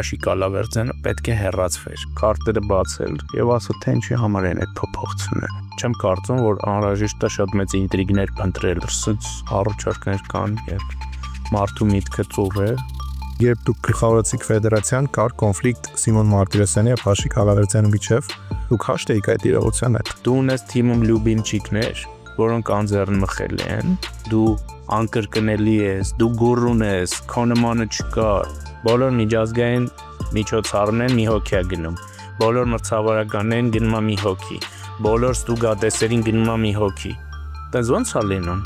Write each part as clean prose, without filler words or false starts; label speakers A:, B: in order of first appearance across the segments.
A: Փաշիկ Ալավերդյանը պետք է հեռացվեր, քարտերը բացել եւ ասել թե ինչի համար են այդ փոփոխությունները։ Չեմ կարծում, որ անհրաժեշտ է շատ մեծ ինտրիգներ փնտրել, դրսից առաջարկներ կան եւ մարդու միտքը ծուռ է։
B: Երբ դուք գլխավորեցիք ֆեդերացիան, կար կոնֆլիկտ Սիմոն Մարտիրոսյանի եւ Փաշիկ Ալավերդյանի միջեւ, դուք հաշտ եք այդ իրողության հետ։
A: Դու ունես թիմում լյուբինչիկներ, որոնք անձեռն մխել են, դու անկրկնելի ես, դու գուրուն ես, քո նմանը չկա։ Բոլոր միջազգային միջոցառումներն մի հոգի է գնում, բոլոր մրցավարականներին գնում է մի հոգի, բոլոր ստուգատեսերին գնում է մի հոգի։ Դες ո՞նց է լինում։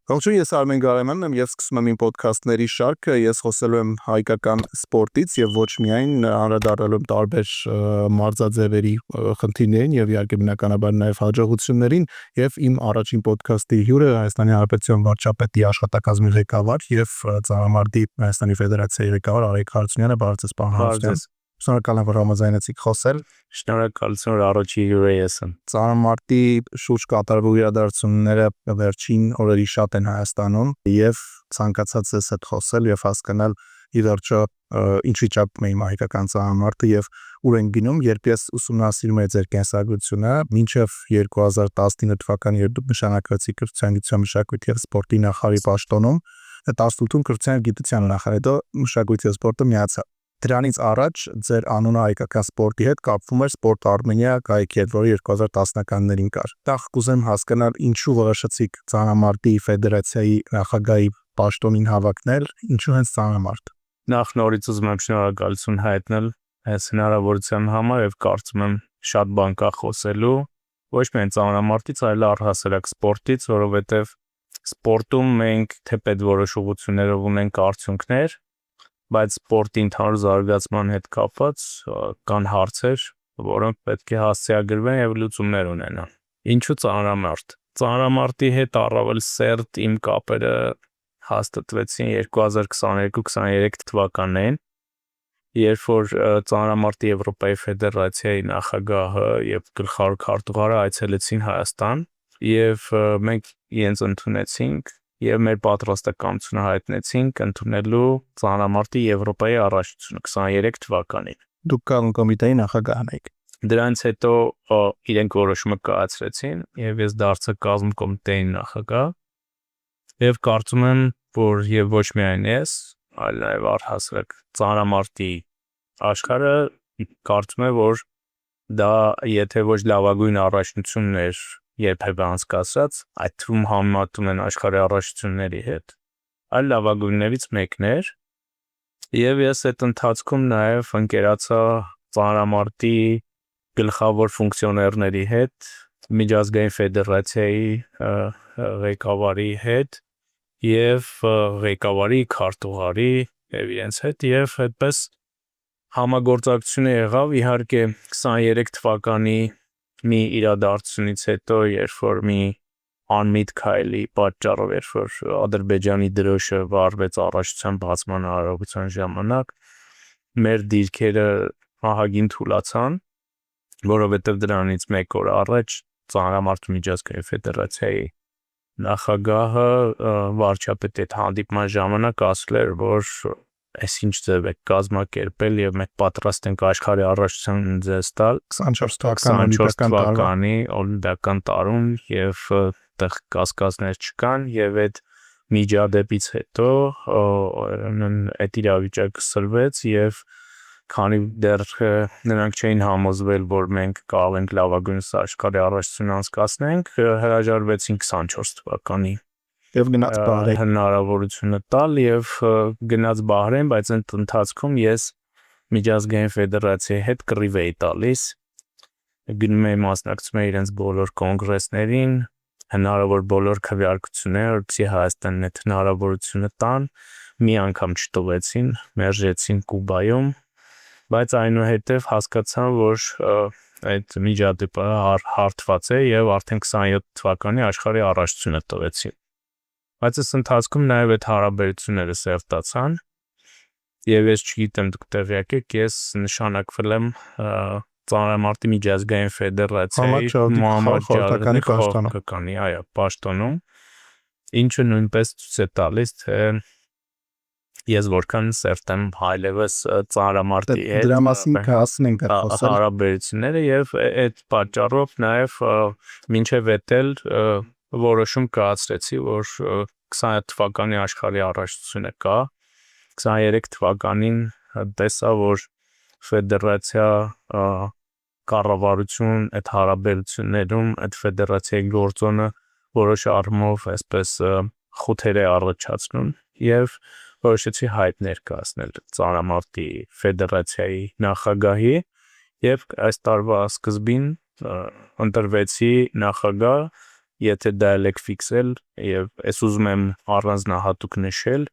B: Ողջույն, ես Արմեն Գարեմանն եմ եւ սկսում եմ իմ ոդքասթների շարքը։ Ես խոսելու եմ հայկական սպորտից եւ ոչ միայն անդրադառնալու տարբեր մարզաձևերի խնդիրներին եւ իհարկե բնականաբար նաեւ հաջողություններին եւ իմ առաջին ոդքասթի հյուրը Հայաստանի Հանրապետության վարչապետի աշխատակազմի ղեկավար եւ Ծանրամարտի Հայաստանի Ֆեդերացիայի ղեկավար Արայք Հարությունյանը։ Բարև ձեզ։ Շնորհակալ եմ, որ համաձայնեցիք խոսել։
A: Շնորհակալություն, որ առաջի հյուրը ես եմ։
B: Ծանրամարտի շուրջ կատարվող իրադարձությունները վերջին օրերի շատ են Հայաստանում եւ ցանկացած ես հետ խոսել եւ հասկանալ ի վերջո ինչ վիճակում է իմ հայկական ծանրամարտը եւ ուր են գնում, երբ ես ուսումնասիրում եմ ձեր կենսագրությունը, մինչեւ 2019 թվականի երբ դուք նշանակվեցիք կրթության, գիտության, մշակույթի եւ սպորտի նախարարի պաշտոնում, 18-ում կրթության եւ գիտության նախարար, հետո մշակույթի եւ սպորտը միացավ։ Դրանից առաջ ձեր անունը հայկական սպորտի հետ կապվում էր Sport Armenia կայքի հետ, որը 2010-ականներին կար։ Դա կուզեմ հասկանալ ինչու որոշեցիք ծանրամարտի ֆեդերացիայի նախագահի պաշտոնին հավակնել, ինչու հենց ծանրամարտ։
A: Նախ նորից ուզում եմ շնորհակալություն հայտնել այս հնարավորության համար եւ կարծում եմ շատ բան կա խոսելու ոչ միայն ծանրամարտից, այլ առհասարակ սպորտից, որովհետեւ սպորտում մենք թեպետ որոշ ուղղություններով ունենք արդյունքներ, բայց սպորտի ընդհանուր զարգացման հետ կապված կան հարցեր, որոնք պետք է հասցեագրվեն եւ լուծումներ ունենան։ Ինչու ծանրամարտ։ Ծանրամարտի հետ առավել սերտ իմ կապերը հաստատվեցին 2022-23 թվականներին, երբ որ ծանրամարտի Եվրոպայի ֆեդերացիայի նախագահը եւ գլխավոր քարտուղարը այցելեցին Հայաստան եւ մենք իրենց ընդունեցինք եւ մեր պատրաստակամությունը հայտնեցինք ընդունելու ծանրամարտի Եվրոպայի առաջնությունը 23 թվականին։
B: Դուք կանոն կոմիտեի նախագահն եք։
A: Դրանից հետո իրենք որոշումը կայացրեցին եւ ես դարձա կազմում կոմիտեի նախագահ եւ կարծում եմ, որ եւ ոչ միայն ես, այլ նաեւ առհասարակ ծանրամարտի աշխարհը կարծում է, որ դա եթե ոչ լավագույն առաջնությունն էր երբևէ անցկացրած, այդ թվում համեմատում են աշխարհի առաջնությունների հետ, այլ լավագույններից մեկն էր եւ ես այդ ընթացքում նաեւ ընկերացա ծանրամարտի գլխավոր ֆունկցիոներների հետ, միջազգային ֆեդերացիայի ղեկավարի հետ եւ ղեկավարի, քարտուղարի եւ իրենց հետ եւ այդպես համագործակցությունը եղավ իհարկե 23 թվականի մի իրադարձությունից հետո, երբ որ մի անմիտ քայլի պատճառով, երբ որ Ադրբեջանի դրոշը վառվեց առաջության բացման արարողության ժամանակ, մեր դիրքերը ահագին թուլացան, որովհետև դրանից մեկ օր առաջ Ծանրամարտի միջազգային ֆեդերացիայի նախագահը վարչապետի հետ հանդիպման ժամանակ ասել էր, որ այսինչ ձև եք կազմակերպել եւ մենք պատրաստ ենք աշխարհի առաջնության ձեզ տալ
B: 24
A: թվականի օլիմպիական տարում եւ այդտեղ կասկածներ չկան եւ այդ միջադեպից հետո այդ իրավիճակը սրվեց եւ քանի դեռ նրանք չէին համոզվել, որ մենք կարող ենք լավագույնս աշխարհի առաջնություն անցկացնենք, հրաժարվեցին 24 թվականի
B: եւ գնաց Բահրեյն
A: հնարավորությունը տալ եւ գնաց Բահրեյն, բայց այդ ընթացքում ես միջազգային ֆեդերացիայի հետ կռիվ էի տալիս, գնում էի մասնակցում էի իրենց բոլոր կոնգրեսներին, հնարավոր բոլոր քվեարկությունները, որպեսզի Հայաստանն այդ հնարավորությունը տան, մի անգամ չտվեցին, մերժեցին Կուբայում, բայց այնուհետև հասկացան, որ այդ միջադեպը հարթված է եւ արդեն 27 թվականի աշխարհի առաջնությունը տվեցին։ Բայց այս ընթացքում նաև այդ հարաբերությունները սերտացան եւ ես չգիտեմ դուք տեղյակ եք, ես նշանակվել եմ Ծանրամարտի միջազգային ֆեդերացիայի
B: խորհրդականի պաշտոնում,
A: այո, պաշտոնում Ինչը նույնպես ցույց է տալիս, թե ես որքան սերտ եմ այլևս ծանրամարտի հետ
B: Դրա մասին կհասնենք խոսել։
A: հարաբերությունները եւ այդ պատճառով նաեւ մինչեւ էտել որոշում կայացրեցի, որ 27 թվականի աշխարհի առաջնությունը կա, 23 թվականին տեսա, որ ֆեդերացիա կառավարություն այդ հարաբերություններում այդ ֆեդերացիայի գործոնը որոշ առումով այսպես խութեր է առաջացնում եւ որոշեցի հայտ ներկայացնել ծանրամարտի ֆեդերացիայի նախագահի եւ այս տարվա սկզբին ընտրվեցի նախագահ, եթե դա եք ֆիքսել եւ ես ուզում եմ առանձնահատուկ նշել,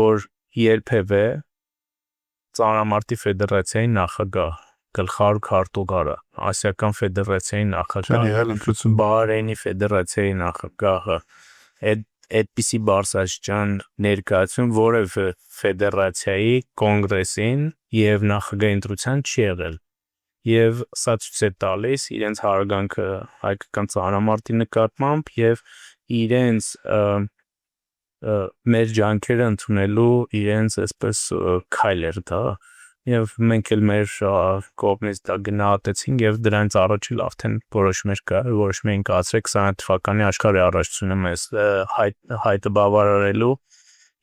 A: որ երբևէ ծանրամարտի ֆեդերացիայի նախագահ գլխավոր քարտուղարը, ասիական ֆեդերացիայի նախագահը, Բահրեյնի ֆեդերացիայի նախագահը այդպիսի բարձրաստիճան ներկայացում որևէ ֆեդերացիայի կոնգրեսին եւ նախագահի ընտրության չի եղել եւ սա ցույց է տալիս իրենց հարգանքը հայկական ծանրամարտի նկատմամբ եւ իրենց մեր ջանքերը ընդունելու իրենց այսպես քայլեր դա եւ մենք էլ մեր կողմից դա գնահատեցինք եւ դրանից առաջ արդեն որոշում ենք կայացրել 20 թվականի աշխարհի առաջնությունը մեզ հայտը բավարարելու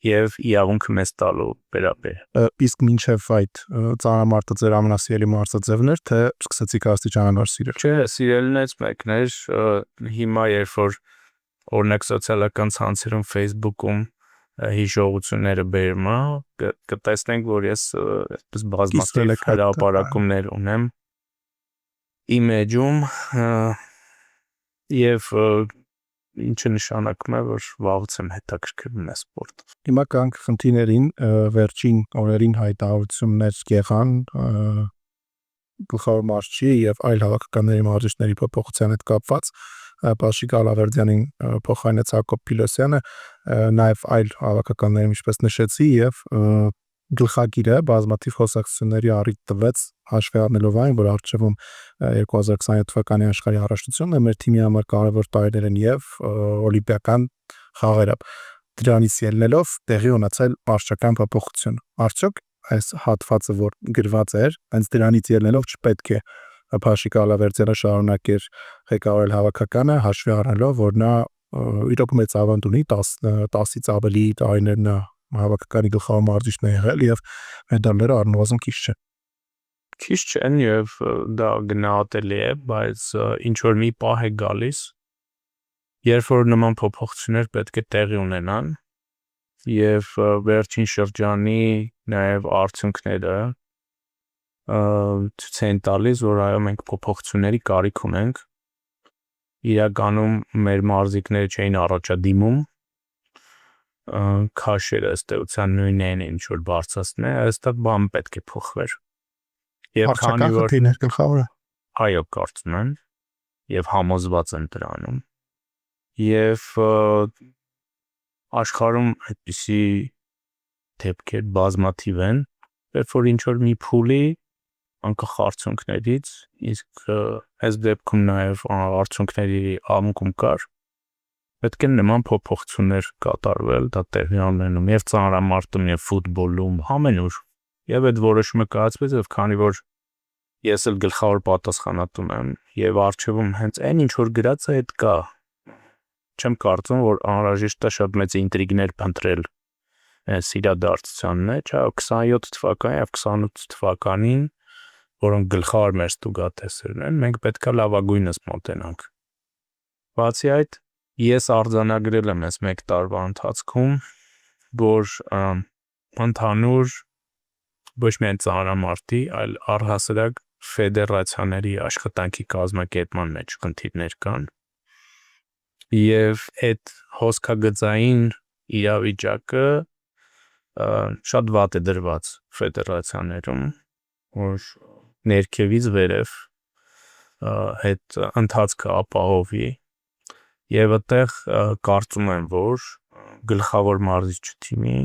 A: եւ իրավունքը մեզ տալու վերաբերյալ։
B: Իսկ մինչև այդ ծանրամարտը ձեր ամենասիրելի մարզաձևն էր, թե սկսեցիք աստիճանաբար սիրել։
A: Չէ, սիրելնից մեկն էր, հիմա երբ որ օրինակ սոցիալական ցանցերում Facebook-ում հիշողությունները բերում կտեսնենք, որ ես այսպես բազմաթիվ հրապարակումներ ունեմ իմ էջում եւ ինչը նշանակում է, որ վաղուց եմ հետաքրքրվում այս սպորտով։
B: Հիմա կանք խնդիրներին վերջին օրերին հայտարարություններ եղան գլխավոր մարզչի եւ այլ հավաքականների մարզիչների փոփոխության հետ կապված Պաշիկ Ալավերդյանին փոխարինեց Հակոբ Փիլոսյանը, նաև այլ հավաքականներում ինչպես նշեցի եւ գլխագիրը բազմաթիվ խոսակցությունների առիթ տվեց հաշվի առնելով այն, որ առջևում 2027 թվականի աշխարհի առաջնությունն է մեր թիմի համար կարևոր տարիներ են եւ օլիմպիական խաղերը։ Դրանից ելնելով տեղի ունեցել մարզչական փոփոխություն։ Արդյոք այս հատվածը, որ գրված էր, հենց դրանից ելնելով չպետք է Պաշիկ Ալավերդյանը շարունակեր ղեկավարել հավաքականը, հաշվի առնելով, որ նա իրոք մեծ ավանդ ունի 10-ից ավելի տարիներ նա հավաքականի գլխավոր մարզիչն է եղել եւ մեդալները առնվազն քիչ չեն։
A: Քիչ չեն եւ դա գնահատելի է, բայց ինչ որ մի պահ է գալիս, երբ որ նման փոփոխություններ պետք է տեղի ունենան եւ վերջին շրջանի նաեւ արդյունքները ցույց են տալիս, որ այո մենք փոփոխությունների կարիք ունենք։ Իրականում մեր մարզիկները չէին առաջադիմում, քաշերը ըստ էության նույնն են ինչ որ բարձրացնում է, այստեղ բան պետք է փոխվեր։ Եվ քանի որ
B: գլխավորը
A: այո կարծում եմ եւ համոզված եմ դրանում։ Եվ աշխարհում այդպիսի դեպքեր բազմաթիվ են, երբ որ ինչ որ մի փուլի անկախ արդյունքներից, իսկ այս դեպքում նաև արդյունքների անկում կար, պետք է նման փոփոխություններ կատարվել, դա տեղի ունենում եւ ծանրամարտում եւ ֆուտբոլում, ամենուր։ Եվ այդ որոշումը կայացվեց, եւ քանի որ ես էլ գլխավոր պատասխանատուն եմ եւ արժևում հենց այն ինչ որ գրած է, այդ կա։ Չեմ կարծում, որ անհրաժեշտ է շատ մեծ ինտրիգներ փնտրել այս իրադարձության մեջ, 27 թվականի եւ 28 թվականին որոնք գլխավոր մեր ստուգատեսերն են, մենք պետք է լավագույնս մոտենանք։ Բացի այդ, ես արձանագրել եմ այս մեկ տարվա ընթացքում, որ ընդհանուր ոչ միայն ծանրամարտի, այլ առհասարակ ֆեդերացիաների աշխատանքի կազմակերպման մեջ խնդիրներ կան։ Եվ այդ հոսքագծային իրավիճակը շատ վատ է դրված ֆեդերացիաներում, որ ներքևից վերև այդ ընթացքը ապահովի եւ այդտեղ կարծում եմ, որ գլխավոր մարզիչի թիմի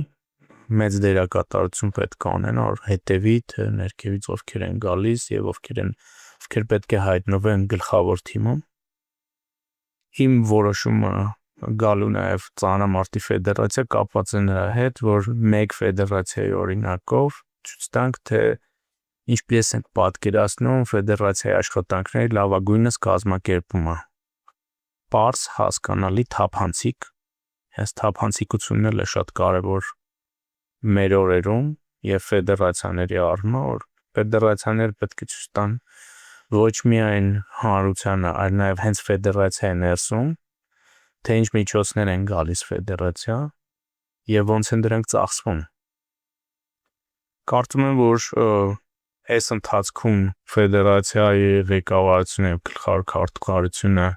A: մեծ դերակատարություն պետք է անեն, որ հետևի թե ներքևից ովքեր են գալիս եւ ովքեր պետք է հայտնվեն գլխավոր թիմում։ Իմ որոշումը գալու նաև ծանրամարտի ֆեդերացիա կապված է նրա հետ, որ մեկ ֆեդերացիայի օրինակով ցույց տանք, թե ինչպես ենք պատկերացնում ֆեդերացիայի աշխատանքների լավագույնս կազմակերպումը։ Պարզ, հասկանալի, թափանցիկ, հենց թափանցիկությունն էլ է շատ կարևոր մեր օրերում եւ ֆեդերացիաների առումով, որ ֆեդերացիաները պետք է ցույց տան ոչ միայն հանրությանը, այլ նաև հենց ֆեդերացիայի ներսում, թե ինչ միջոցներ են գալիս ֆեդերացիա եւ ոնց են դրանք ծախսվում։ Կարծում եմ, որ այս ընթացքում ֆեդերացիայի ղեկավարությունը եւ գլխավոր քարտուղարությունը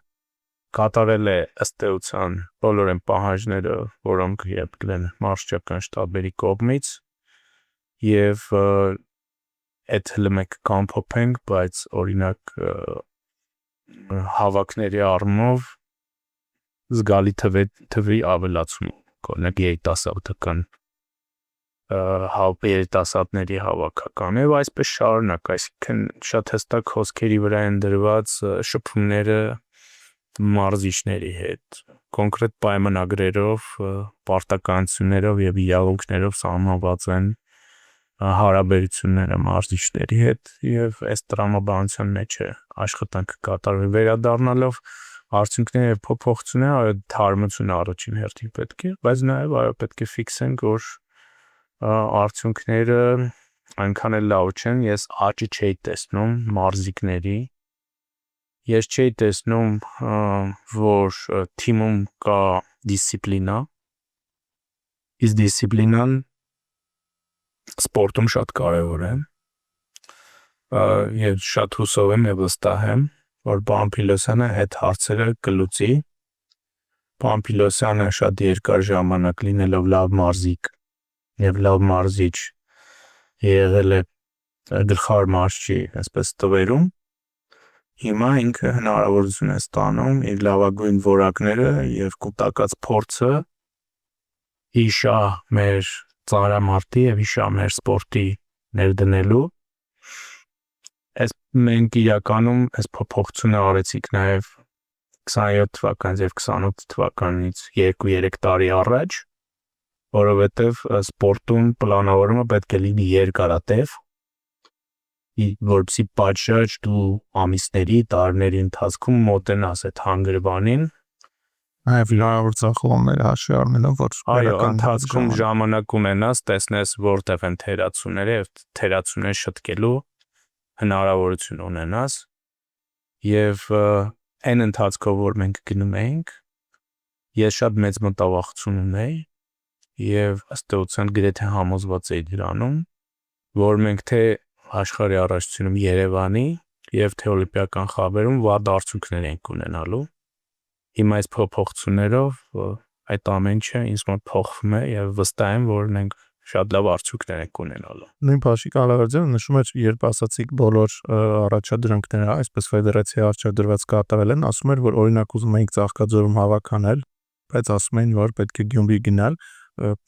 A: կատարել է ըստ էության բոլոր այն պահանջները, որոնք եղել են մարշչական շտաբերի կողմից եւ այդ հենց մենք կամփոփենք, բայց օրինակ հավաքների առումով զգալի թվի ավելացում, օրինակ երիտասարդական երիտասարդների հավաքական եւ այսպես շարունակ, այսինքն շատ հստակ հոսքերի վրա են դրված շփումները մարզիչների հետ, կոնկրետ պայմանագրերով, պարտականություններով եւ իրավունքներով սահմանված են հարաբերությունները մարզիչների հետ եւ այս տրամաբանության մեջ է աշխատանքը կատարվել վերադառնալով արդյունքները եւ փոփոխությունները, այո, թարմությունը առաջին հերթին պետք է, բայց նաեւ այո պետք է ֆիքսենք, որ արդյունքները այնքան էլ լավ չեն, ես աճի չէի տեսնում մարզիկների, ես չէի տեսնում, որ թիմում կա դիսցիպլինա, իսկ դիսցիպլինան սպորտում շատ կարևոր է, եւ շատ հուսով եմ եւ վստահ եմ, որ Պամփիլոսյանը այդ հարցերը կլուծի, Պամփիլոսյանը շատ երկար ժամանակ լինելով լավ մարզիկ եւ լավ մարզիչ եղել է գլխավոր մարզչի այսպես տվերում, հիմա ինքը հնարավորություն է ստանում իր լավագույն որակները եւ կուտակած փորձը իշա մեր ծանրամարտի եւ իշա մեր սպորտի ներդնելու։ Այս մենք իրականում այս փոփոխությունը արեցինք նաեւ 27 թվականից եւ 28 թվականից 2-3 տարի առաջ, որովհետեւ սպորտում պլանավորումը պետք է լինի երկարատև, որպեսզի պատշաճ դու ամիսների, տարիների ընթացքում մոտենաս այդ հանգրվանին,
B: Նաև լավ ծախողումները հաշվի առնելով, որ
A: այո, ընթացքում ժամանակ ունենաս, տեսնես որտեղ են թերացումները եւ թերացումները շտկելու հնարավորություն ունենաս եւ այն ընթացքով, որ մենք գնում էինք, ես շատ մեծ մտավախություն ունեի եւ ըստ էության գրեթե համոզված էի դրանում, որ մենք թե աշխարհի առաջացնում Երևանի եւ թե օլիմպիական խաղերում վատ արդյունքներ ենք ունենալու։ Հիմա այս փոփոխություններով այդ ամեն ինչը ինձ մոտ փոխվում է եւ վստահ եմ, որ մենք շատ լավ արդյունքներ ենք ունենալու։
B: Նույն Փաշիկ Ալավերդյանը նշում էր, երբ ասացիք բոլոր առաջադրանքները, այսպես ֆեդերացիայի առաջադրված կատարել են, ասում էր, որ օրինակ ուզում էինք Ծաղկաձորում հավաքանել, բայց ասում էին, որ պետք է Գյումրի գնալ,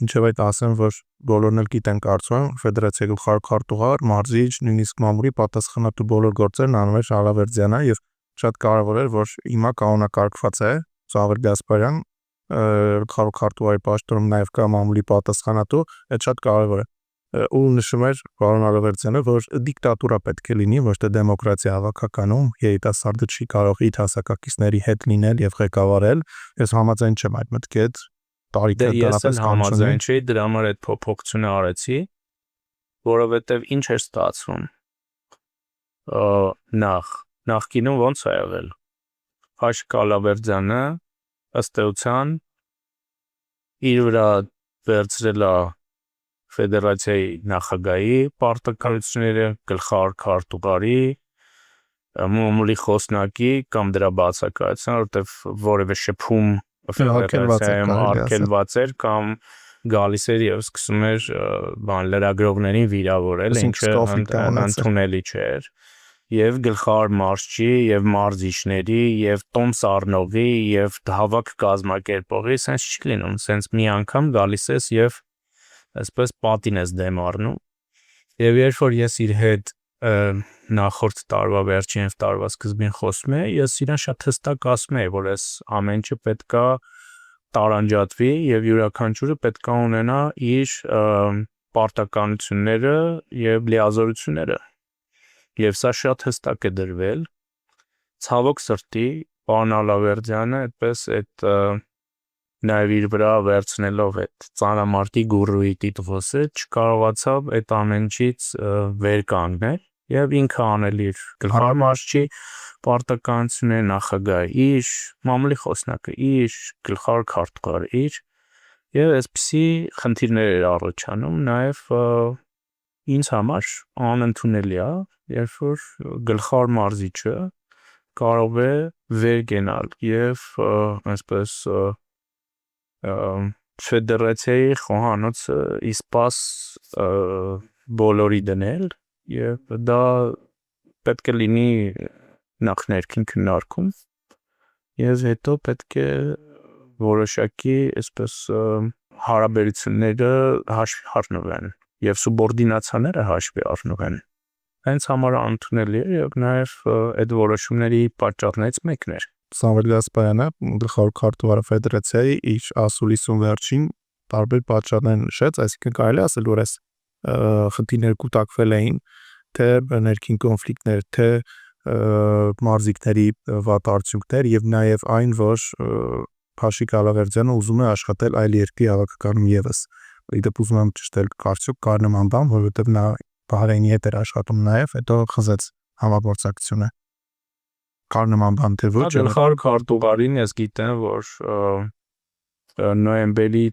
B: ինչեւ այդ ասեմ, որ բոլորն էլ գիտեն կարծում եմ, ֆեդերացիայի գլխավոր քարտուղար, մարզիչ, նույնիսկ մամուլի պատասխանատու բոլոր գործերն անում էր Ալավերդյանը եւ շատ կարևոր էր, որ հիմա կանոնակարգված է Զավեր Գասպարյան, գլխավոր քարտուղարի պաշտոնում նաև կա մամուլի պատասխանատու, այդ շատ կարևոր է։ Ու նշում էր պարոն Ալավերդյանը, որ դիկտատուրա պետք է լինի, ոչ թե դեմոկրատիա հավաքականում, երիտասարդը չի կարող իր հասակակիցների հետ լինել եւ ղեկավարել։ Ես համաձայն չեմ այդ մտքի հետ, տարիքը
A: դրանից համաձայն չէի, դրա համար այդ փոփոխությունը արեցի, որովհետեւ ինչ էր ստացվում։ Նախկինում ոնց է եղել։ Փաշիկ Ալավերդյանը ըստ էության իր վրա վերցրել է ֆեդերացիայի նախագահի պարտականությունները, գլխավոր քարտուղարի, մամուլի խոսնակի կամ դրա բացակայության, որտեղ որևէ շփում ֆեդերացիայում արգելված էր կամ գալիս էր եւ սկսում էր լրագրողներին վիրավորել, ինչը ընդունելի չէր։ Եվ գլխավոր մարզչի եւ մարզիչների եւ տոմս առնողի եւ հավաք կազմակերպողի sense չի լինում, sense մի անգամ գալիս ես եւ այսպես պատին ես դեմ առնում։ Եվ երբ որ ես իր հետ նախորդ տարվա վերջին եւ տարվա սկզբին խոսում էի, ես իրան շատ հստակ ասում էի, որ այս ամեն ինչը պետքա տարանջատվի եւ յուրաքանչյուրը պետք է ունենա իր պարտականությունները եւ լիազորությունները եւ սա շատ հստակ է դրվել ցավոք սրտի պարոն Ալավերդյանը այդպես այդ նաև իր վրա վերցնելով այդ ծանրամարտի գուրուի տիտղոսը չկարողացավ այդ ամենից վեր կանգնել եւ ինքը անել իր գլխավոր մարզչի պարտականությունները նախագահի իր մամուլի խոսնակը իր գլխավոր քարտուղարը իր եւ այսպիսի խնդիրներ էր առաջանում նաև ինձ համար անընդունելի է երբ որ գլխավոր մարզիչը կարող է վեր գնալ եւ այսպես ֆեդերացիայի խոհանոցը իսպաս բոլորի դնել եւ դա պետք է լինի նախ ներքին քննարկում եւ հետո պետք է որոշակի այսպես հարաբերությունները հաշվի առնվեն եւ սուբորդինացիաները հաշվի առնվեն հենց համար անընդունելի է եւ նաեւ այդ որոշումների պատճառներից մեկն էր
B: Սամվել Գասպարյանը գլխավոր քարտուղարը ֆեդերացիայի իր ասուլիսում վերջին տարբեր պատճառներ նշեց, այսինքն կարելի է ասել, որ այս խնդիրները կուտակվել էին թե ներքին կոնֆլիկտներ, թե մարզիկների վատ արդյունքներ եւ նաեւ այն, որ Փաշիկ Ալավերդյանը ուզում է աշխատել այլ երկրի հավաքականում եւս։ Իդեպ ուզում եմ ճշտել կարծիք կար նման բան, որովհետեւ նա Բահրեյնի հետ էր աշխատում նաեւ, հետո խզեց համագործակցությունը։ Կար նման բան թե ոչ։
A: Գլխավոր քարտուղարին ես գիտեմ, որ նոյեմբերի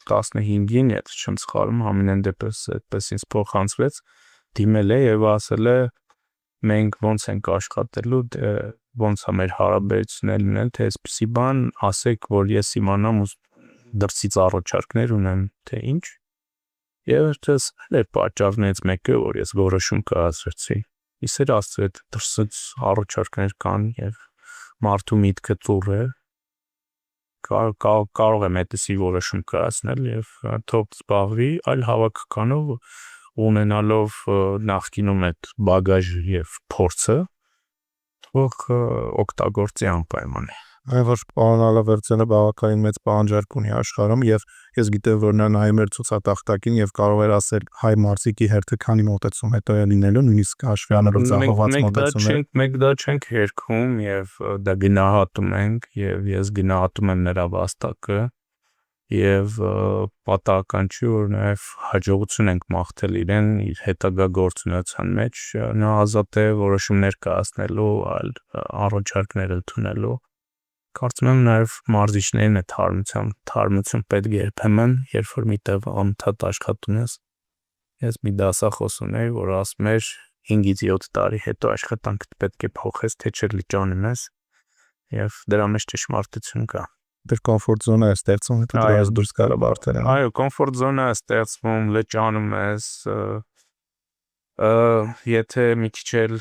A: 15-ին, եթե չեմ սխալվում, համենայն դեպս այդպես ինձ փոխանցվեց, դիմել է եւ ասել է մենք ոնց ենք աշխատելու, ոնց է մեր հարաբերությունները լինել, թե այսպեսի բան, ասեք, որ ես իմանամ ու դրսից առաջարկներ ունեմ, թե ինչ։ Եվ դες այդ պատճառներից մեկը, որ ես որոշում կայացրեցի։ Իսեր Աստծո այդ դրսից առաջարկներ կան եւ մարդու միտքը ծուռ է կարող եմ այդպիսի որոշում կայացնել եւ թող զբաղվի այլ հավաքականով ունենալով նախկինում այդ բագաժը եւ փորձը թող օգտագործի անպայման
B: Այո, որ պարոն Ալավերդյանը բավականին մեծ պահանջարկ ունի աշխարհում եւ ես գիտեմ, որ նա նայում էր ցուցատախտակին եւ կարող էր ասել հայ մարզիկի հերթը քանի մոտեցում հետո է լինելու, նույնիսկ հաշվի առնելով ցախոված մոտեցումներ։
A: Մենք դա չենք հերքում եւ դա գնահատում ենք եւ ես գնահատում եմ նրա վաստակը եւ պատահական չի որ նաեւ հաջողություն ենք մաղթել իրեն իր հետագա գործունեության մեջ նա ազատ է որոշումներ կայացնելու, այլ առաջարկներ ընդունելու Կարծում եմ նաև մարզիչներին է թարմություն պետք է երբեմն, երբ որ միտեղ անընդհատ աշխատում ես։ Ես մի դասախոս ունեի, որ ասում էր 5-ից 7 տարի հետո աշխատանքդ պետք է փոխես, թե չէ լճանում ես, եւ դրա մեջ ճշմարտություն կա։
B: Դեռ կոմֆորտ զոնա է ստեղծում, հետո դրանից դուրս կարա բարդել։
A: Այո, կոմֆորտ զոնա է ստեղծվում, լճանում ես, եթե մի քիչ էլ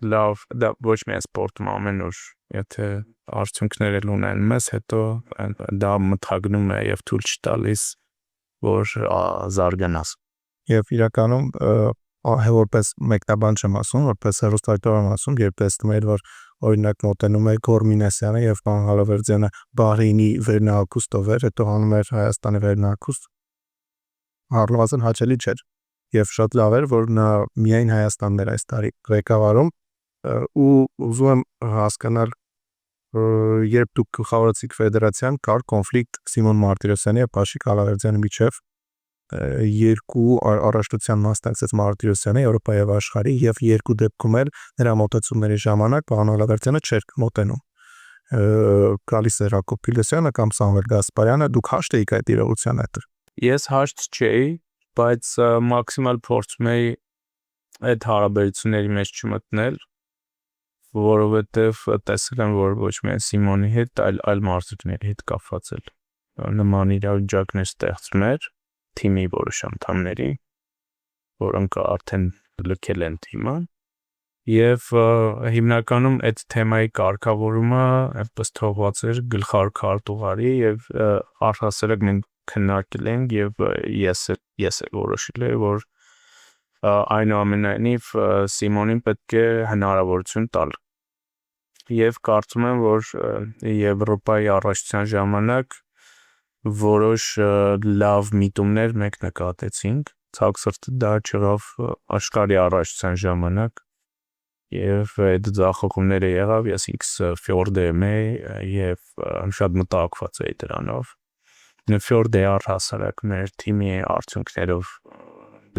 A: լավ, դա ոչ միայն սպորտում ամեն օր, եթե արդյունքներ էլ ունենում ես, հետո դա մթագնում է եւ թույլ չտալիս, որ զարգանաս։
B: Եվ իրականում որպես մեկնաբան չեմ ասում, որպես հեռուստադիտող եմ ասում, երբ տեսնում եմ, որ օրինակ մոտենում է Գոր Մինասյանը եւ պարոն Ալավերդյանը Բահրեյնի վերնահակուստով էր, հետո հանում էր Հայաստանի վերնահակուստ, առնվազն հաճելի չէր։ Եվ շատ լավ էր, որ նա միայն Հայաստանն էր այս տարի ղեկավարում ու ուզում եմ հասկանալ երբ դուք գլխավորեցիք ֆեդերացիան կար կոնֆլիկտ Սիմոն Մարտիրոսյանի եւ Փաշիկ Ալավերդյանի միջև երկու առաջնության մասնակցած Մարտիրոսյանը Եվրոպա եւ աշխարհի եւ երկու դեպքում էլ նրա մոտեցումների ժամանակ պարոն Ալավերդյանը չէր մոտենում գալիս էր Հակոբ Փիլոսյանը կամ Սամվել Գասպարյանը դուք հաշտ էիք այդ իրողության հետ
A: Ես հաշտ չէի բայց մաքսիմալ փորձում էի այդ հարաբերությունների մեջ չմտնել որովհետև տեսել եմ որ ոչ միայն Սիմոնի հետ այլ մարզիկների հետ կապված էլ նման իրավիճակներ ստեղծում էր թիմի որոշ անդամների որոնք արդեն լքել են թիմը եւ հիմնականում այդ թեմայի կարգավորումը այնպես թողված էր գլխավոր քարտուղարի եւ առհասարակ մենք քննարկել ենք եւ ես էլ որոշել եմ որ այնուամենայնիվ Սիմոնին պետք է հնարավորություն տալ եւ կարծում եմ, որ Եվրոպայի առաջության ժամանակ որոշ լավ միտումներ մենք նկատեցինք, ցավոք սրտի դա չեղավ աշխարհի առաջության ժամանակ եւ այդ ձախողումները եղավ, ես ինքս Ֆյորդը եմ եւ շատ մտահոգված էի դրանով։ Ֆյորդը առհասարակ մեր թիմի արդյունքներով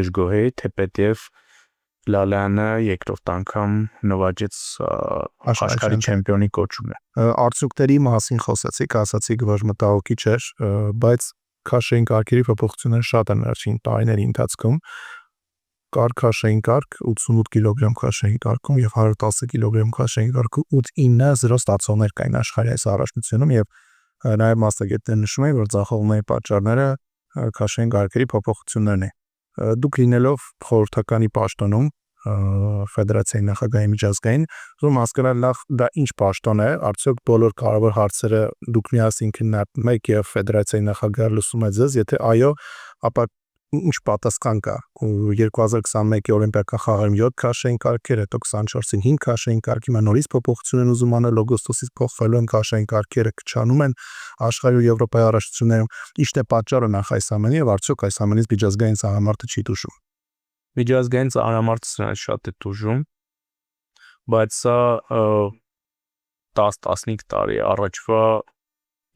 A: դժգոհ էի, թեպետև Լալանը երկրորդ անգամ նվաճեց աշխարհի չեմպիոնի կոչումը։
B: Արդյունքների մասին խոսեցիք, ասացիք, որ մտահոգիչ էր, բայց քաշային կարգերի փոփոխությունները շատ են վերջին տարիների ընթացքում։ Կար քաշային կարգ 88 կիլոգրամ քաշային կարգում եւ 110 կիլոգրամ քաշային կարգում 8-9-0 ստացողներ կային աշխարհի այս առաջնությունում եւ նաեւ մասնագետները նշում են, որ ձախողումների պատճառները քաշային կարգերի փոփոխություններն են։ Դուք լինելով խորհրդականի պաշտոնում ֆեդերացիայի նախագահի միջազգային, ում հասկանալ լավ դա ինչ պաշտոն է, արդյոք բոլոր կարևոր հարցերը դուք միասին քննարկում եք եւ ֆեդերացիայի նախագահը լսում է ձեզ, եթե այո, ապա ինչ պատասխան կա 2021-ի օլիմպիական խաղերում 7 քաշային կարգեր, հետո 24-ին 5 քաշային կարգ, հիմա նորից փոփոխություն են ուզում անել, օգոստոսից փոխվելու են քաշային կարգերը, կչանում են աշխարհի ու Եվրոպայի առաջություններում, ի՞նչն է պատճառը նախ այս ամենի եւ արդյոք այս ամենից միջազգային ծանրամարտը չի դժում։
A: Միջազգային ծանրամարտը շատ է դժում, բայց սա 10-15 տարի առաջվա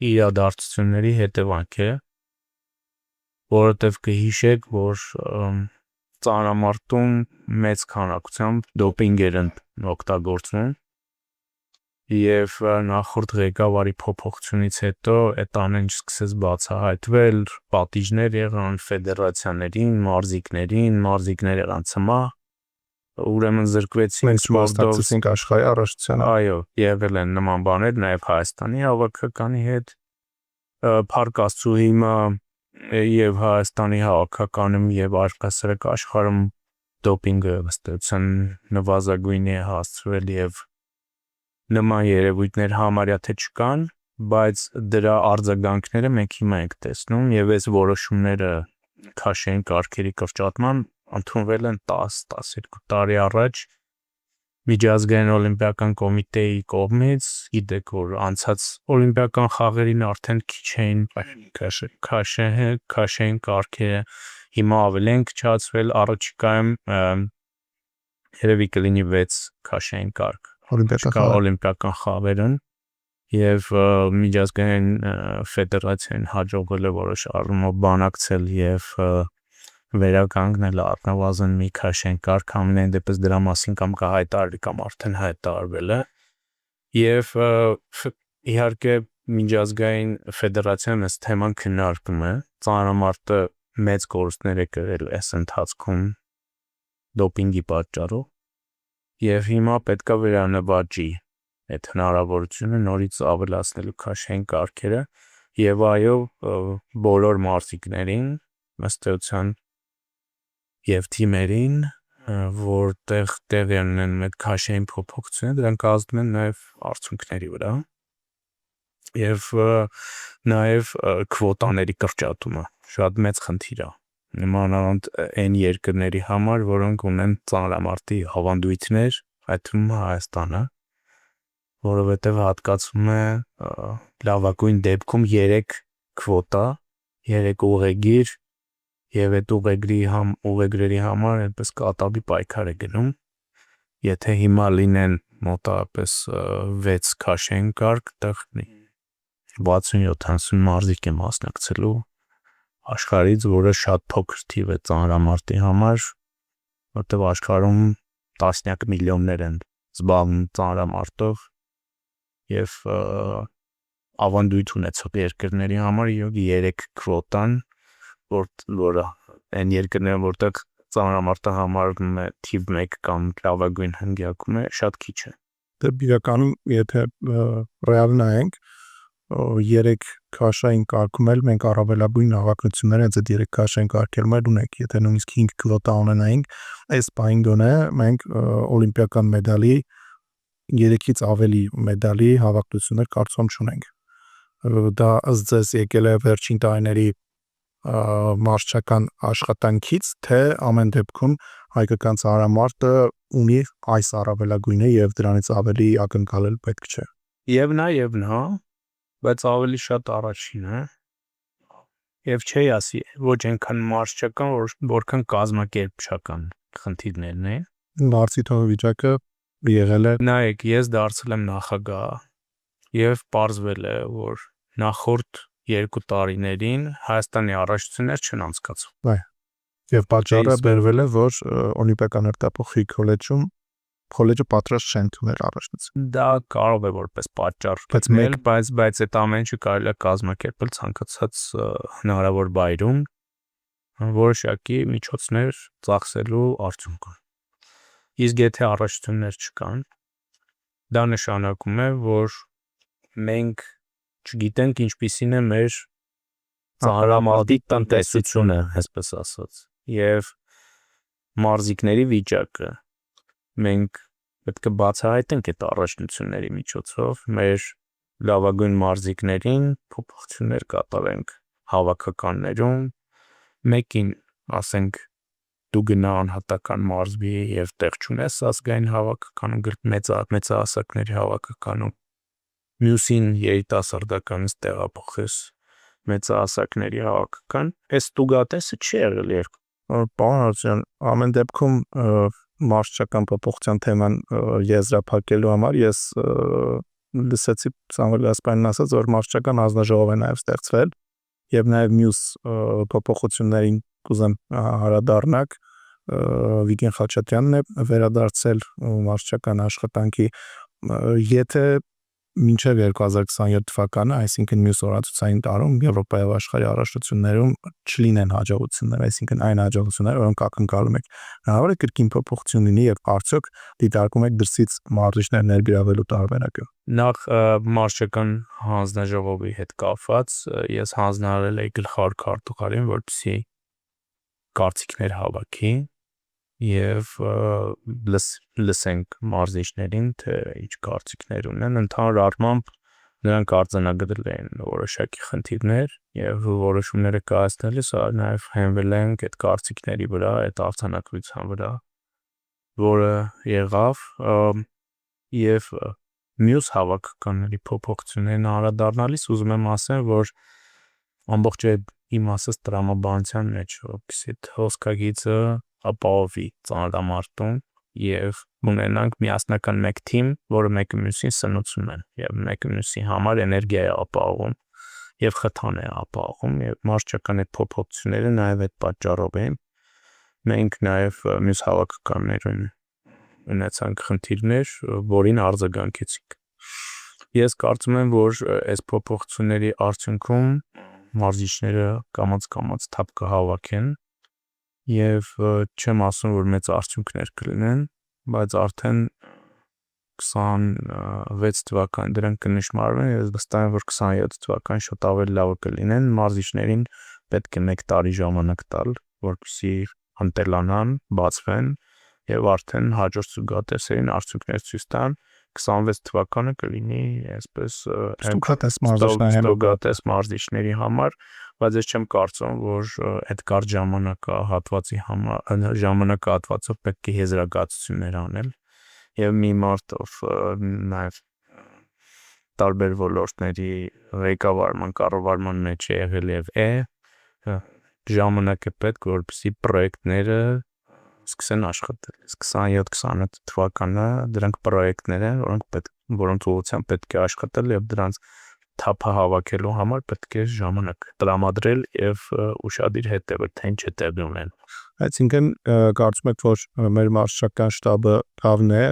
A: իրադարձությունների հետևանք է, որովհետև կհիշեք, որ ծանրամարտում մեծ քանակությամբ դոպինգ էր օգտագործվում եւ նախորդ ղեկավարի փոփոխությունից հետո այդ ամենը սկսեց բացահայտվել, պատիժներ եղան ֆեդերացիաներին, մարզիկներ եղան ցմահ, ուրեմն զրկվեցին
B: սպորտով աշխարհի առաջությանը։
A: Այո, եղել են նման բաներ նաեւ Հայաստանի հավաքականի հետ, Փառք Աստծո հիմա եւ Հայաստանի հավաքականում եւ արկասերակ աշխարհում դոպինգը ըստեյության նվազագույնի է հասցրել եւ նման երևույթներ համարյա թե չկան, բայց դրա արձագանքները մենք հիմա ենք տեսնում եւ այս որոշումները քաշային կարգերի կրճատման ընդունվել են 10-12 տարի առաջ միջազգային օլիմպիական կոմիտեի կողմից, գիտեք որ անցած օլիմպիական խաղերին արդեն քիչ էին քաշային կարգերը, հիմա ավելի են քչացվել, առաջիկայում երևի կլինի 6 քաշային կարգ օլիմպիական խաղերն եւ միջազգային ֆեդերացիային հաջողվել է որոշ առումով բանակցել եւ վերականգնել առնվազն մի քաշային կարգ, ամենայն դեպս դրա մասին կամ կհայտարարի կամ արդեն հայտարարվել է եւ իհարկե միջազգային ֆեդերացիան այս թեման քննարկում է, ծանրամարտը մեծ կորուստներ է կրել այս ընթացքում դոպինգի պատճառով եւ հիմա պետքա վերանվաճի այդ հնարավորությունը նորից ավելացնելու քաշային կարգերը եւ այո բոլոր մարզիկներին ըստ էության եւ թիմերին որտեղ տեղի ունեն այդ քաշային փոփոխությունները դրանք ազդում են նաեւ արդյունքների վրա եւ նաեւ քվոտաների կրճատումը շատ մեծ խնդիր է նմանավանդ այն երկրների համար, որոնք ունեն ծանրամարտի ավանդույթներ, այդ թվում Հայաստանը, որովհետև հատկացվում է լավագույն դեպքում 3 քվոտա, 3 ուղեգիր եւ այդ ուղեգրերի համար այնպես կատաղի պայքար է գնում, եթե հիմա լինեն մոտավորապես 6 քաշային կարգ, այդտեղ 60-70 մարզիկ է մասնակցելու աշխարհից, որը շատ փոքր թիվ է ծանրամարտի համար, որտեղ աշխարհում տասնյակ միլիոններ են զբաղվում ծանրամարտով եւ ավանդույթ ունեցող երկրների համար 3 քվոտան, որը այն երկրները, որտեղ ծանրամարտը համարվում է թիվ 1 կամ լավագույն հնգյակում է, շատ քիչ է։
B: Դե իրականում եթե ռեալ նայենք 3 քաշային կարգում էլ մենք առավելագույն հավաքություններ այդ 3 քաշային կարգերում էլ ունենք, եթե նույնիսկ 5 քվոտա ունենայինք, այս պահին գոնե մենք օլիմպիական մեդալի 3-ից ավելի մեդալի հավաքություններ կարծում չունենք։ Դա ըստ ձեզ եկել է վերջին տարիների մարզչական աշխատանքից, թե ամեն դեպքում հայկական ծանրամարտը ունի այս առավելագույնը եւ դրանից ավելի ակնկալել պետք չէ։
A: Եվ նա, բայց ավելի շատ առաջինը եւ չի ասի ոչ այնքան մարզչական, որքան կազմակերպչական խնդիրներն է։
B: Մարզի թողավիճակը եղել է
A: Նայեք, ես դարձել եմ նախագահ եւ պարզվել է, որ նախորդ 2 տարիներին Հայաստանի առաջնություններ չեն անցկացվում։
B: եւ պատճառը բերվել է, որ Օլիմպիական հերթափոխի քոլեջը պատրաստ չեն թողել առաջնություն։
A: Դա կարող է որպես պատճառ լինել, բայց այդ ամեն ինչը կարելի է կազմակերպել ցանկացած հնարավոր բայրում որոշակի միջոցներ ծախսելու արդյունքում։ Իսկ եթե առաջնություններ չկան, դա նշանակում է, որ մենք չգիտենք ինչպիսին է մեր ծանրամարտի տնտեսությունը, այսպես ասած, եւ մարզիկների վիճակը։ Մենք պետք է բացահայտենք այդ առաջնությունների միջոցով մեր լավագույն մարզիկներին փոփոխություններ կատարենք հավաքականներում, մեկին ասենք դու գնա անհատական մարզվի եւ տեղ չունես ազգային հավաքականում մեծահասակների հավաքականում, մյուսին երիտասարդականից տեղափոխես մեծահասակների հավաքական, այս տուգատեսը չի եղել երկու։
B: Պարոն Հարությունյան, ամեն դեպքում մարզչական փոփոխության թեման եզրափակելու համար ես լսեցի Սամվել Գասպարյանին ասած, որ մարզչական հանձնաժողով է նաև ստեղծվել եւ նաև մյուս փոփոխություններին կուզեմ հարադառնալ։ Վիգեն Խաչատյանն է վերադարձել մարզչական աշխատանքի, եթե մինչև 2027 թվականը, այսինքն մյուս օրացուցային տարում Եվրոպայի եւ աշխարհի առաջնություններում չլինեն հաջողություններ, այսինքն այն հաջողությունները, որոնք ակնկալում եք, հնարավոր է կրկին փոփոխություն լինի եւ արդյոք դիտարկում եք դրսից մարզիչներ ներգրավելու տարբերակը։
A: Նախ մարզչական հանձնաժողովի հետ կապված ես հանձնարարել էի գլխավոր քարտուղարին, որպեսզի կարծիքներ հավաքի եւ լսենք մարզիչներին, թե ինչ կարծիքներ ունեն։ Ընդհանուր առմամբ նրանք արձանագրել են որոշակի խնդիրներ եւ որոշումները կայացնելիս նաեւ հենվել են այդ կարծիքների վրա, այդ արձանագրության վրա, որը եղավ եւ մյուս հավաքականների փոփոխություններին անդրադառնալիս ուզում եմ ասել, որ ամբողջ իմ ասած տրամաբանության մեջ, որպեսզի հոսքագիծը ապահովի ծանրամարտում եւ ունենանք միասնական մեկ թիմ, որը մեկը մյուսին սնուցում են եւ մեկը մյուսի համար էներգիա է ապահովում եւ խթան է ապահովում եւ մարզչական այդ փոփոխությունները նաեւ այդ պատճառով են։ Մենք նաեւ մյուս հավաքականներին ունեցանք խնդիրներ, որին արձագանքեցինք։ Ես կարծում եմ, որ այս փոփոխությունների արդյունքում մարզիչները կամաց թափ կհավաքեն եւ չեմ ասում, որ մեծ արդյունքներ կլինեն, բայց արդեն 26 թվական դրանք կնշմարվեն եւ վստահ եմ, որ 27 թվական շուտ ավելի լավը կլինեն, մարզիչներին պետք է 1 տարի ժամանակ տալ, որպեսզի ընտելանան, բացվեն եւ արդեն հաջորդ զուգատեսերին արդյունքներ ցույց տան։ 26 թվականը կլինի այսպես ստուգատես մարզիչների համար, բայց ես չեմ կարծում, որ այդ կարճ ժամանակահատվածով պետք է եզրակացություններ անել եւ մի մարդ ով նաեւ տարբեր ոլորտների ղեկավարման կառավարման մեջ է եղել եւ ժամանակ է պետք, որպեսզի պրոյեկտները սկսեն աշխատել։ 27-28 թվականը դրանք պրոյեկտներ են, որոնց ուղղությամբ պետք է աշխատել եւ դրանց թափը հավաքելու համար պետք է ժամանակ տրամադրել եւ ուշադիր հետևել, թե ինչ է տեղի ունեն։
B: Այսինքն կարծում եք, որ մեր մարզչական շտաբը լավն է,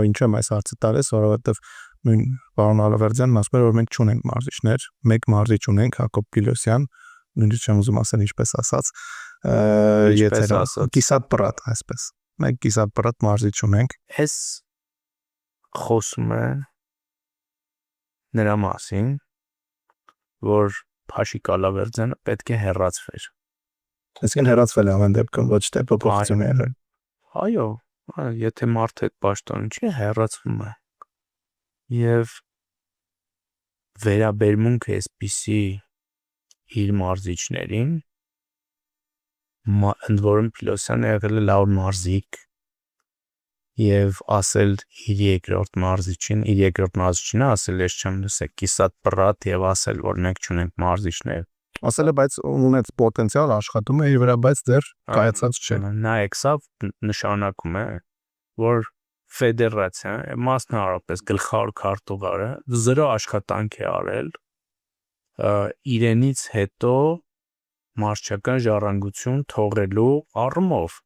B: ինչ եմ այս հարցը տալիս, որովհետեւ նույն պարոն Ալավերդյանն ասում էր, որ մենք չունենք մարզիչներ, մեկ մարզիչ ունենք, Հակոբ Պիլոսյան, նույնիսկ չեմ ուզում ասել ինչպես ասած, կիսատ-պրատ, այսպես։ Մենք կիսատ-պրատ մարզիչ ունենք։
A: Այս խոսում է նրա մասին, որ Փաշիկ Ալավերդյանը պետք է հեռացվեր։
B: Այսինքն հեռացվել է ամեն դեպքում, ոչ թե փոփոխություն է եղել։
A: Այո, եթե մարդը այդ պաշտոնում չի, հեռացվում է։ Եվ վերաբերմունքը այսպիսի իր մարզիչներին ընդ որում Փիլոսյանը եղել է լավ մարզիկ եւ ասել իր երկրորդ մարզիչին ասել ես չեմ լսել կիսատ պռատ եւ ասել որ մենք չունենք մարզիչներ
B: ասել է բայց ունեց պոտենցիալ աշխատում է իր վրա բայց դեռ կայացած չէ
A: նայեք սա նշանակում է որ ֆեդերացիան մասնավորապես գլխավոր քարտուղարը զրո աշխատանք է արել իրենից հետո մարզչական ժառանգություն թողելու առումով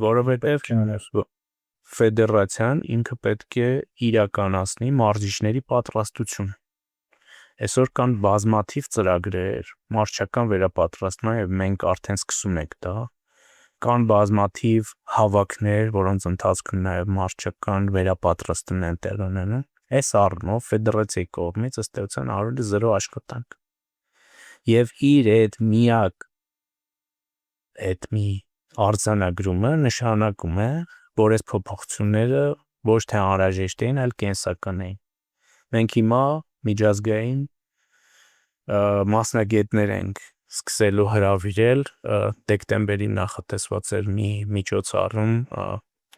A: որովհետև ֆեդերացիան ինքը պետք է իրականացնի մարզիչների պատրաստություն այսօր կան բազմաթիվ ծրագրեր մարզչական վերապատրաստման եւ մենք արդեն սկսում ենք դա կան բազմաթիվ հավաքներ որոնց ընթացքում նաեւ մարզչական վերապատրաստումն են տեղ ունենում այս առումով ֆեդերացիայի կողմից ըստ էության արվել է զրո աշխատանք եւ իր այդ միակ այդ մի արձանագրումը նշանակում է որ այս փոփոխությունները ոչ թե անհրաժեշտ էին այլ կենսական էին մենք հիմա միջազգային մասնագետներ ենք սկսելու հրավիրել դեկտեմբերի նախատեսված էր մի միջոցառում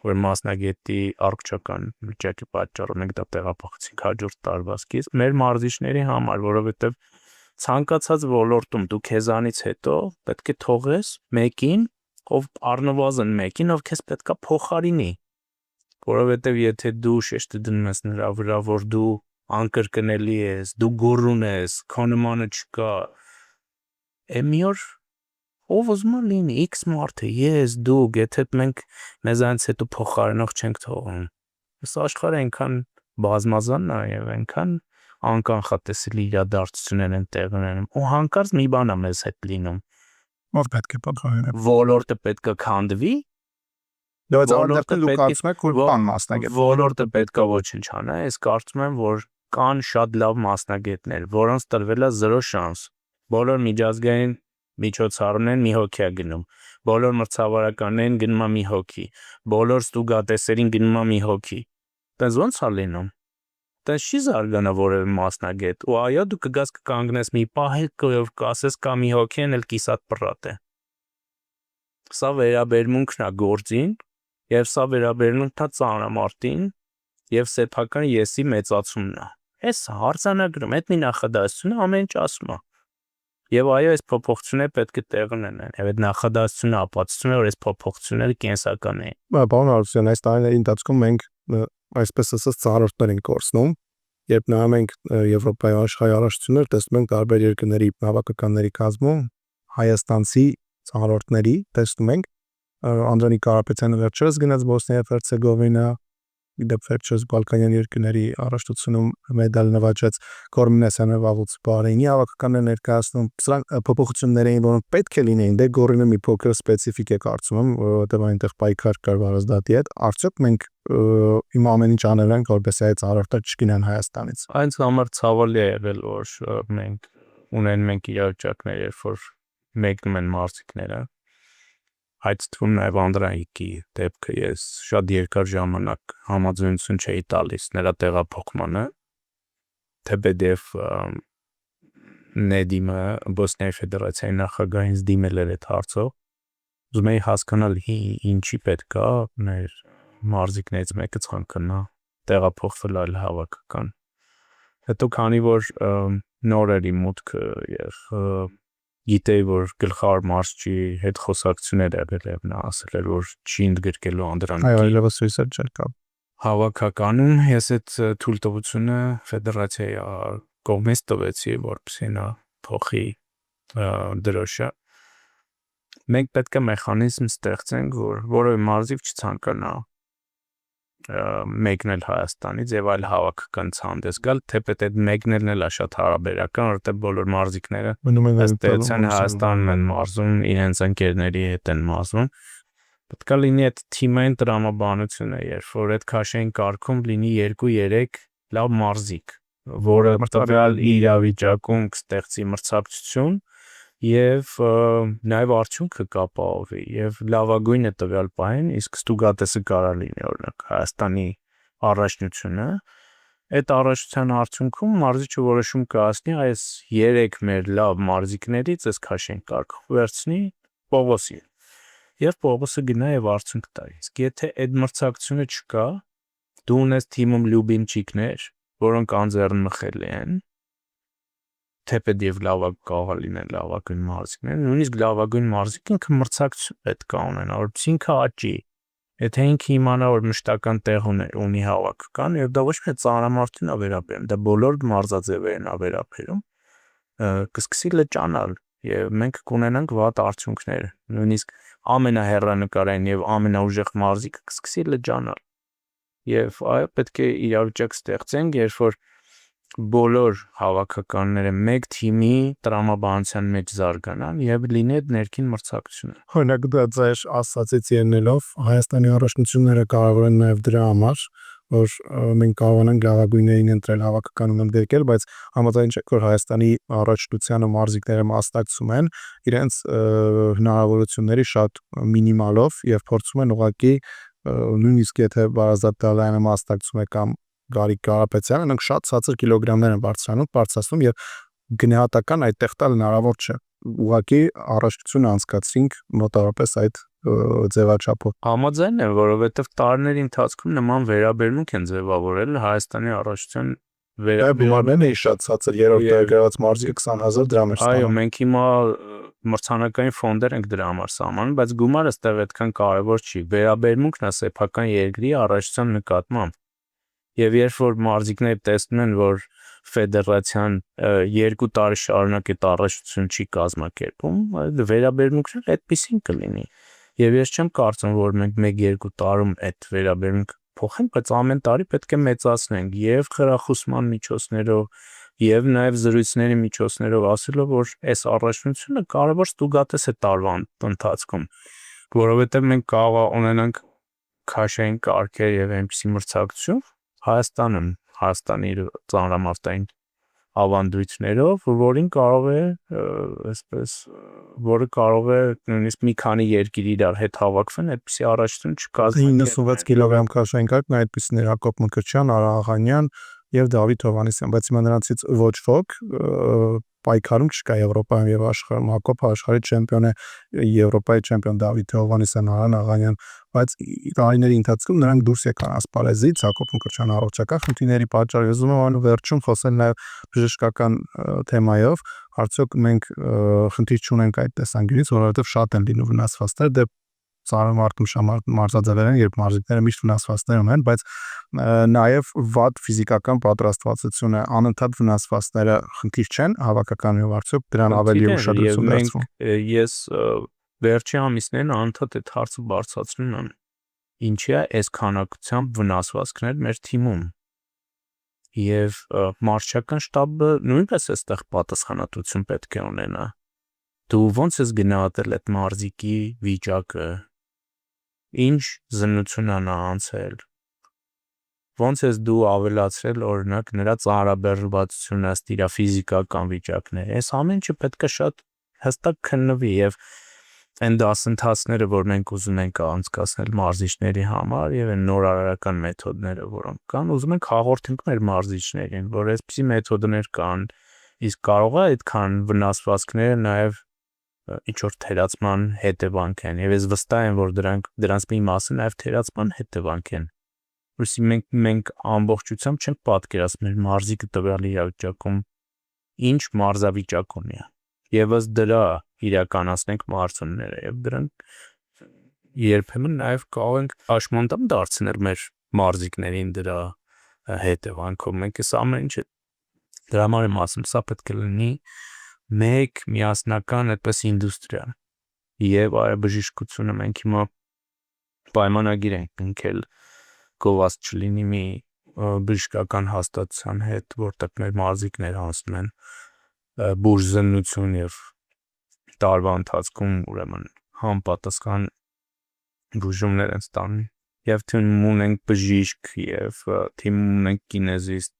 A: որ մասնագետի առողջական վիճակի պատճառով մենք դա տեղափոխեցինք հաջորդ տարվա սկիզբ մեր մարզիչների համար որովհետև ցանկացած ոլորտում դու քեզանից հետո պետք է թողես մեկին ով առնվազն մեկին ով քեզ պետքա փոխարինի որովհետև եթե դու շեշտը դնում ես նրա վրա որ դու անկրկնելի ես դու գոռուն ես քո նմանը չկա մի օր ով ուզում է լինի X մարդը ես դու եթե մենք մեզանից հետո փոխարինող չենք թողնում այս աշխարհը այնքան բազմազան է եւ այնքան անկանխատեսելի իրադարձություններ են տեղ ունենում ու հանկարծ մի բան է մեզ հետ լինում
B: ով պետք է փոխարինի
A: ոլորտը պետք է քանդվի
B: Դե ոլորտը դու կարծում ես որ բան մասնագետ
A: ոլորտը պետք է ոչինչ անա ես կարծում եմ որ կան շատ լավ մասնագետներ որոնց տրվել է 0 շանս բոլոր միջազգային միջոցառումներն մի հոգի է գնում բոլոր մրցավարականներին գնում է մի հոգի բոլոր ստուգատեսերին գնում է մի հոգի դες ոնց է լինում դες չի զարգանա որևէ մասնագետ ու այո դու կգաս կկանգնես մի պահ եւ կասես կա մի հոգի են էլ կիսատ պռատ է սա վերաբերմունքն է գործին եւ սա վերաբերմունքն է ծանրամարտին եւ սեփական եսի մեծացումն է այս հարցանագրում այդ մի նախադասությունը ամեն ինչ ասում է եւ այո այս փոփոխությունները պետք է տեղ ունենան եւ այդ նախադասությունը ապացուցում է որ այս փոփոխությունները կենսական են
B: Պարոն Արուսյան այս տարիների ընթացքում մենք այսպես ասած ծառորտներ ենք կորցնում երբ նայում ենք Եվրոպայի աշխարհի առաջություններ տեսնում ենք տարբեր երկրների հավաքականների կազմում հայաստանցի ծառորտների տեսնում ենք Անդրանիկ Կարապետյանը վերջերս գնաց Բոսնիա եւ Հերցեգովինա դեպ վերջերս Բալկանյան երկրների առաջնությունում մեդալ նվաճեց Կորմինեսյանը վաղուց բարենի հավաքականներ ներկայացնում սրանք փոփոխություններ էին որոնք պետք է լինեին դե Գորինը մի փոքր սպეციფიկ է կարծում եմ որովհետեւ այնտեղ պայքար կար Վարազդատի հետ արդյոք մենք հիմա ամեն ինչ անել ենք որպեսզի այդ ծառորտը չգնան Հայաստանից
A: այնց համար ցավալի է եղել որ մենք ունենք իրավիճակներ երբ որ մեկնում են մարզիկները այդ թվում նաև Անդրանիկի դեպքը ես շատ երկար ժամանակ համաձայնություն չէի տալիս նրա տեղափոխմանը թեպետ Նեդիմը Բոսնիայի ֆեդերացիայի նախագահին դիմել էր այդ հարցով ուզում էի հասկանալ ինչի պետք է մեր մարզիկներից մեկը ցանկանա տեղափոխվել այլ հավաքական հետո քանի որ նոր էր իմ մուտքը եւ գիտեի որ գլխավոր մարզչի հետ խոսակցություններ եղել եւ նա ասել էր որ չի ընդգրկելու Անդրանիկի
B: այո այլևս հույսեր չեր կա
A: հավաքականում ես այդ թույլտվությունը ֆեդերացիայի կողմից տվեցի որպեսզի նա փոխի դրոշը մենք պետք է մեխանիզմ ստեղծենք որ որևէ մարզիկ չցանկանա մեկնել Հայաստանից եւ այլ հավաքական ցանց գալ թեպետ այդ մեկնելն էլ է շատ հարաբերական որովհետեւ բոլոր մարզիկները ըստ էության Հայաստանում են մարզում իրենց ընկերների հետ են մարզում պետք է լինի այդ թիմային տրամաբանությունը երբ որ այդ քաշային կարգում լինի 2-3 լավ մարզիկ որը տվյալ իրավիճակում կստեղծի մրցակցություն եւ նաեւ արդյունքը կապահովի եւ լավագույնը տվյալ պահին իսկ ստուգատեսը կարա լինի օրինակ Հայաստանի առաջնությունը այդ առաջնության արդյունքում մարզիչը որոշում կայացնի այս 3 մեր լավ մարզիկներից այս քաշեն կարգ վերցնի Պողոսի եւ Պողոսը գնա եւ արդյունք տա։ Իսկ եթե այդ մրցակցությունը չկա, դու ունես թիմում լյուբինչիկներ, որոնք անձեռնմխելի են, թեպետ եւ կարող է լինել լավագույն մարզիկներ, նույնիսկ լավագույն մարզիկը ինքը մրցակցություն պետք է ունենա, որպեսզի ինքը աճի։ Եթե ինքը իմանա, որ մշտական տեղ ունի հավաքական, եւ դա ոչ միայն ծանրամարտին է վերաբերում, դա բոլոր մարզաձևերին է վերաբերում, կսկսի լճանալ եւ մենք կունենանք վատ արդյունքներ, նույնիսկ ամենահեռանկարային եւ ամենաուժեղ մարզիկը կսկսի լճանալ։ Եվ այո, պետք է իրավիճակ ստեղծենք, երբ որ բոլոր հավաքականները մեկ թիմի տրամաբանության մեջ զարգանան եւ լինի այդ ներքին մրցակցությունը։
B: Օրինակ դա ձեր ասացից ելնելով Հայաստանի առաջնությունները կարող են նաև դրա համար, որ մենք կարողանանք լավագույններին ընտրել հավաքականում ընդգրկել, բայց համաձայն չեք, որ Հայաստանի առաջնությանը մարզիկները մասնակցում են իրենց հնարավորությունների շատ մինիմալով եւ փորձում են ուղղակի նույնիսկ եթե Վարազատ Դալյանը մասնակցում է կամ Գարիկ Կարապետյանը, նրանք շատ ցածր կիլոգրամներ են բարձրացնում եւ գնահատական այդտեղ տալ հնարավոր չէ։ Ուղղակի առաջնությունը անցկացրինք մոտավորապես այդ ձևաչափով։
A: Համաձայն եմ, որովհետև տարիների ընթացքում նման վերաբերմունք են ձևավորել Հայաստանի առաջնության
B: Գումարներն էին շատ ցածր, երրորդ տեղգրաված մարզիկը 20,000 դրամ էր
A: Այո,
B: ստանում։
A: մենք հիմա մրցանակային ֆոնդեր ենք դրա համար սահմանում, բայց գումարը ստեղ այդքան կարևոր չի։ Վերաբերմունքն է սեփական երկրի առաջնության նկատմամբ։ Եվ երբ որ մարզիկները տեսնում են, որ ֆեդերացիան 2 տարի շարունակ այդ առաջնություն չի կազմակերպում, այդ վերաբերմունքն այդպեսին կլինի։ Եվ ես չեմ կարծում, որ մենք 1-2 տարում այդ վերաբերմունքը փոխենք, բայց ամեն տարի պետք է մեծացնենք եւ խրախուսման միջոցներով եւ նաեւ զրույցների միջոցներով ասելով, որ այս առաջնությունը կարևոր ստուգատես է տարվա ընթացքում, որովհետեւ մենք կարող ունենանք քաշային կարգեր եւ այնպիսի մրցակցություն Հայաստանի իր ծանրամարտային ավանդույթներով, որը կարող է նույնիսկ մի քանի երկիր իրար հետ հավաքվեն, այդպիսի առաջնություն չկազմակերպեն։
B: 96 կիլոգրամ քաշային կարգն այդպիսիներ Հակոբ Մկրտչյան, Արա Աղանյան եւ Դավիթ Հովհաննիսյան, բայց հիմա նրանցից ոչ ոք պայքարում չկա Եվրոպայում եւ աշխարհում։ Հակոբը աշխարհի չեմպիոն է, Եվրոպայի չեմպիոն Դավիթ Հովհաննիսյան, Արան Աղանյան, բայց տարիների ընթացքում նրանք դուրս եկան ասպարեզից, Հակոբ Մկրտչյանը առողջական խնդիրների պատճառով ուզում եմ անու վերջում խոսել նաեւ բժշկական թեմայով, արդյոք մենք խնդիր չունենք այդ տեսանկյունից, որովհետեւ շատ են լինում վնասվածքներ, դե ծանրամարտում մարզաձևեր են, երբ մարզիկները միշտ վնասվածքներ ունեն, բայց նաև վատ ֆիզիկական պատրաստվածությունը, անընդհատ վնասվածքները խնդիր չեն հավաքականներով, արդյոք դրան ավելի ուշադրություն դարձվում։
A: Ես վերջի ամիսներին անընդհատ այդ հարցը բարձրացնում եմ։ Ինչի է այս քանակությամբ վնասվածքներ մեր թիմում։ Եվ մարզչական շտաբը նույնպես այստեղ պատասխանատվություն պետք է ունենա։ Դու ո՞նց ես գնահատել այդ մարզիկի վիճակը, ինչ զննություն նա անցել, ո՞նց ես դու ավելացրել օրինակ նրա ծանրաբեռնվածությունը, ըստ իր ֆիզիկական վիճակների, այս ամեն ինչը պետք է շատ հստակ քննվի եւ այն դասընթացները, որ մենք ուզում ենք անցկացնել մարզիչների համար եւ այն նորարարական մեթոդները, որոնք կան, ուզում ենք հաղորդենք մեր մարզիչներին, որ այսպիսի մեթոդներ կան, իսկ կարող է այդքան վնասվածքները նաեւ ինչ որ թերացման հետևանք են եւ ես վստահ եմ որ դրանց մի մասը նաեւ թերացման հետևանք են որովհետեւ մենք ամբողջությամբ չենք պատկերացնում մեր մարզիկը տվյալ իրավիճակում ինչ մարզավիճակ ունի եւ ըստ դրա իրականացնենք մարզումները եւ դրանք երբեմն նաեւ կարող ենք աշմանդամ դարձնել մեր մարզիկներին դրա հետևանքով մենք այս ամեն ինչը դրա համար եմ ասում սա պետք է լինի մեկ միասնական այդպես ինդուստրիա եւ բժշկությունը մենք հիմա պայմանագիր ենք ընկել գովազդ չլինի մի բժշկական հաստատության հետ որտեղ մեր մարզիկներ անցնում են բուժզննություն եւ տարվա ընթացքում ուրեմն համապատասխան բուժումներ են ստանում եւ թիմում ունենք բժիշկ եւ թիմում ունենք կինեզիստ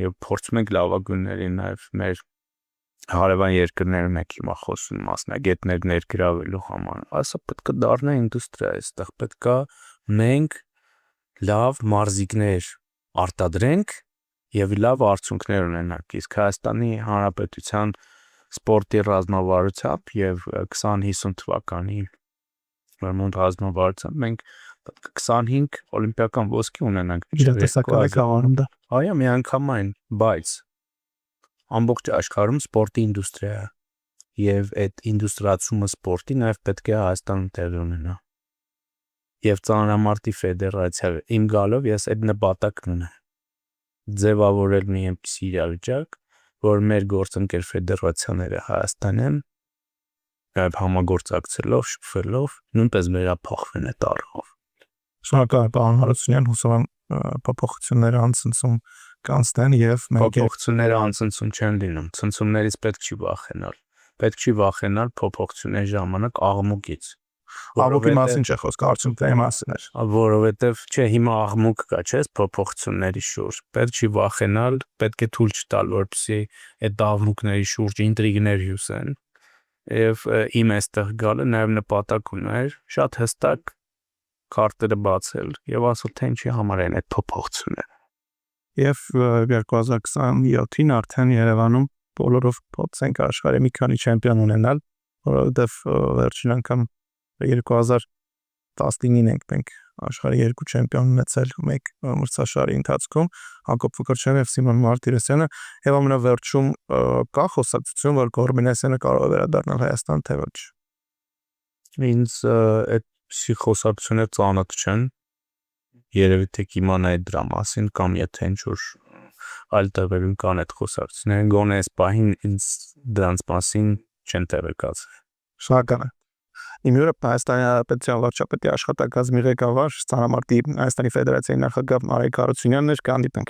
A: եւ փորձում ենք լավագույններին նաեւ մեր հարևան երկրներում եք հիմա խոսում մասնագետներ ներգրավելու համար, այսա պետք է դառնա ինդուստրիա, այստեղ պետք է մենք լավ մարզիկներ արտադրենք եւ լավ արդյունքներ ունենանք, իսկ Հայաստանի Հանրապետության սպորտի ռազմավարությամբ եւ 2050 թվականի մեր մոտ ռազմավարության, մենք 25 օլիմպիական ոսկի ունենանք։
B: Իրատեսական եկավարում դա։
A: Այո, միանգամայն, բայց ամբողջ աշխարհում սպորտի ինդուստրիա է, եւ այդ ինդուստրիացումը սպորտի նաեւ պետք է Հայաստանում տեղի ունենա։ Եվ ծանրամարտի ֆեդերացիա իմ գալով ես այդ նպատակն ունեմ ձևավորել մի այնպիսի իրավիճակ, որ մեր գործընկեր ֆեդերացիաները Հայաստանեն նաև համագործակցելով, շփվելով նույնպես վերափոխվեն այդ առումով։
B: Շնորհակալ պարոն Հարությունյան, հուսով եմ փոփոխությունները անցնցում կանցնեն եւ մենք
A: Փոփոխությունները անցնցում չեն լինում, ցնցումներից պետք չի վախենալ։ Պետք չի վախենալ փոփոխությունների ժամանակ աղմուկից։
B: աղմուկի մասին չէ խոսքը, արդյունքների մասին է։
A: Որովհետև չէ, հիմա աղմուկ կա, չէ՞, փոփոխությունների շուրջ։ Պետք չի վախենալ, պետք է թույլ չտալ, որպեսզի այդ աղմուկների շուրջ ինտրիգներ հյուսեն։ Եվ իմ այստեղ գալը նաև նպատակ ուներ շատ հստակ քարտերը բացել եւ ասել թե ինչի համար են այդ փոփոխությունները։
B: Եվ 2027-ին արդեն Երևանում բոլորով փորձենք աշխարհի մի քանի չեմպիոն ունենալ, որովհետև վերջին անգամ 2019-ին ենք աշխարհի 2 չեմպիոն ունեցել մեկ մրցաշարի ընթացքում, Հակոբ Ֆուկրչյանը եւ Սիմոն Մարտիրոսյանը, եւ ամենավերջում կա խոսակցություն, որ Գորմենեսյանը կարող է վերադառնալ Հայաստան, թե ոչ։
A: Ինձ այդ խոսակցությունները ծանոթ չեն։ Երևի թե կիմանայի դրա մասին կամ եթե ինչ-որ այլ տեղերում կան այդ խոսակցությունները, գոնե այս պահին ինձ դրանց մասին չեն տեղեկացել։
B: Շնորհակալ եմ։ Իմ հյուրը Հայաստանի Հանրապետության վարչապետի աշխատակազմի ղեկավար, Ծանրամարտի Հայաստանի Ֆեդերացիայի նախագահ Արայք Հարությունյանն էր, կհանդիպենք։